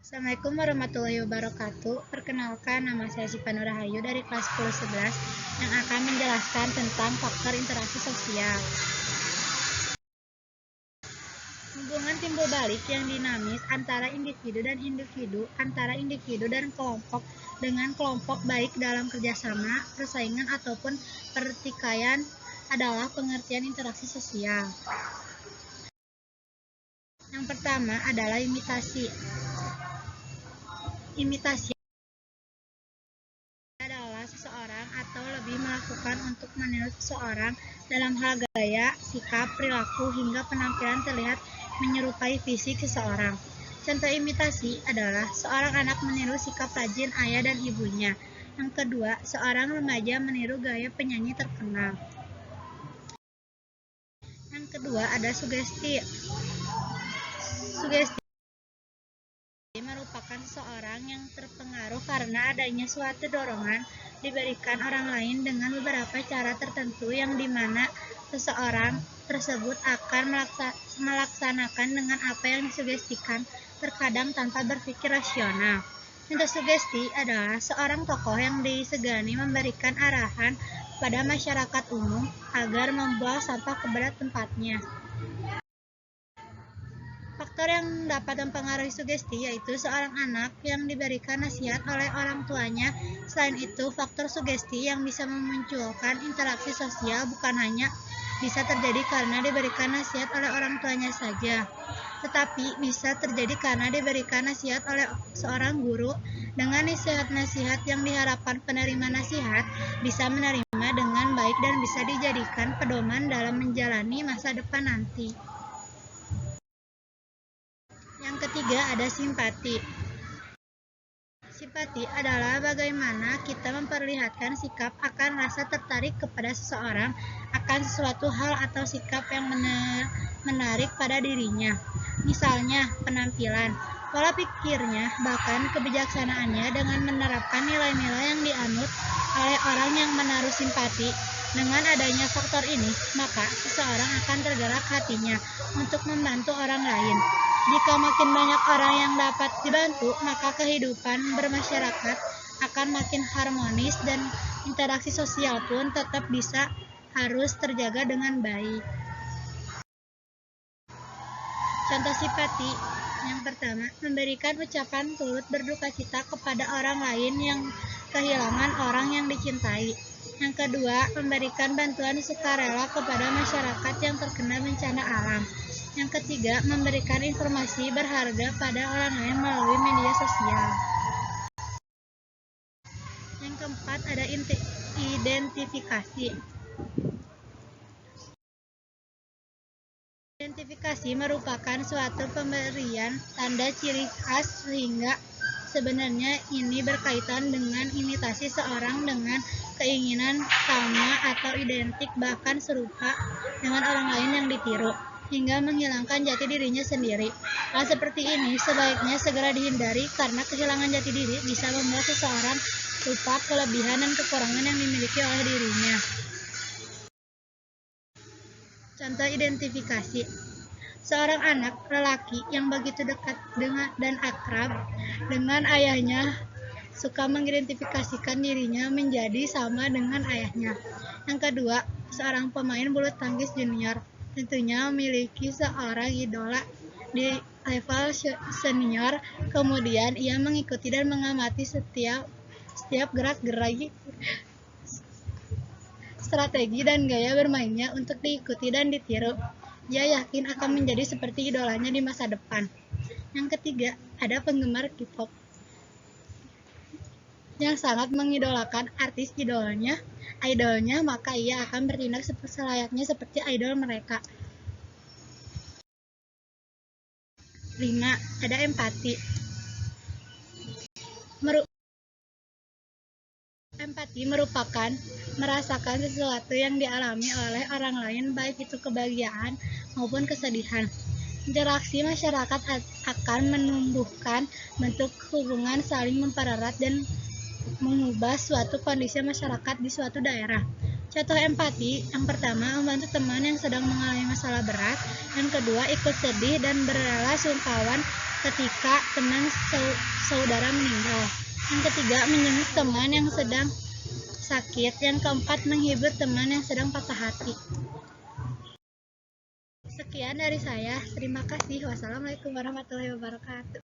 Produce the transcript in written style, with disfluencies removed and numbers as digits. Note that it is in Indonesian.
Assalamualaikum warahmatullahi wabarakatuh. Perkenalkan, nama saya Siva Nurahayu dari kelas 10-11 yang akan menjelaskan tentang faktor interaksi sosial. Hubungan timbul balik yang dinamis antara individu dan individu, antara individu dan kelompok dengan kelompok baik dalam kerjasama, persaingan ataupun pertikaian adalah pengertian interaksi sosial. Yang pertama adalah imitasi. Imitasi adalah seseorang atau lebih melakukan untuk meniru seseorang dalam hal gaya, sikap, perilaku, hingga penampilan terlihat menyerupai fisik seseorang. Contoh imitasi adalah seorang anak meniru sikap rajin ayah dan ibunya. Yang kedua, seorang remaja meniru gaya penyanyi terkenal. Yang kedua ada sugesti. Sugesti merupakan seseorang yang terpengaruh karena adanya suatu dorongan diberikan orang lain dengan beberapa cara tertentu yang dimana seseorang tersebut akan melaksanakan dengan apa yang disugestikan, terkadang tanpa berpikir rasional. Contoh sugesti adalah seorang tokoh yang disegani memberikan arahan pada masyarakat umum agar membuang sampah kepada tempatnya. Faktor yang dapat mempengaruhi sugesti yaitu seorang anak yang diberikan nasihat oleh orang tuanya. Selain itu, faktor sugesti yang bisa memunculkan interaksi sosial bukan hanya bisa terjadi karena diberikan nasihat oleh orang tuanya saja, tetapi bisa terjadi karena diberikan nasihat oleh seorang guru. Dengan nasihat-nasihat yang diharapkan penerima nasihat bisa menerima dengan baik dan bisa dijadikan pedoman dalam menjalani masa depan nanti. Yang ketiga ada simpati. Simpati adalah bagaimana kita memperlihatkan sikap akan rasa tertarik kepada seseorang akan sesuatu hal atau sikap yang menarik pada dirinya. Misalnya penampilan, pola pikirnya, bahkan kebijaksanaannya dengan menerapkan nilai-nilai yang dianut oleh orang yang menaruh simpati. Dengan adanya faktor ini, maka seseorang akan tergerak hatinya untuk membantu orang lain. Jika makin banyak orang yang dapat dibantu, maka kehidupan bermasyarakat akan makin harmonis dan interaksi sosial pun tetap harus terjaga dengan baik. Contoh simpati yang pertama, memberikan ucapan turut berduka cita kepada orang lain yang kehilangan orang yang dicintai. Yang kedua, memberikan bantuan sukarela kepada masyarakat yang terkena bencana alam. Yang ketiga, memberikan informasi berharga pada orang lain melalui media sosial. Yang keempat, ada identifikasi. Identifikasi merupakan suatu pemberian tanda ciri khas sehingga sebenarnya ini berkaitan dengan imitasi seorang dengan keinginan sama atau identik bahkan serupa dengan orang lain yang ditiru, hingga menghilangkan jati dirinya sendiri. Hal seperti ini sebaiknya segera dihindari karena kehilangan jati diri bisa membuat seseorang lupa kelebihan dan kekurangan yang dimiliki oleh dirinya. Contoh identifikasi. Seorang anak lelaki yang begitu dekat dengan dan akrab dengan ayahnya suka mengidentifikasikan dirinya menjadi sama dengan ayahnya. Yang kedua, seorang pemain bulu tangkis junior tentunya memiliki seorang idola di level senior, kemudian ia mengikuti dan mengamati setiap gerak-gerik, strategi dan gaya bermainnya untuk diikuti dan ditiru. Dia yakin akan menjadi seperti idolanya di masa depan. Yang ketiga, ada penggemar K-pop yang sangat mengidolakan artis idolnya, maka ia akan bertindak selayaknya seperti idol mereka. 5. Ada empati. Empati merupakan merasakan sesuatu yang dialami oleh orang lain, baik itu kebahagiaan maupun kesedihan. Interaksi masyarakat akan menumbuhkan bentuk hubungan saling mempererat dan mengubah suatu kondisi masyarakat di suatu daerah. Contoh empati, yang pertama, membantu teman yang sedang mengalami masalah berat. Yang kedua, ikut sedih dan berrela sungkawan ketika teman saudara meninggal. Yang ketiga, menjenguk teman yang sedang sakit. Yang keempat, menghibur teman yang sedang patah hati. Sekian dari saya. Terima kasih. Wassalamualaikum warahmatullahi wabarakatuh.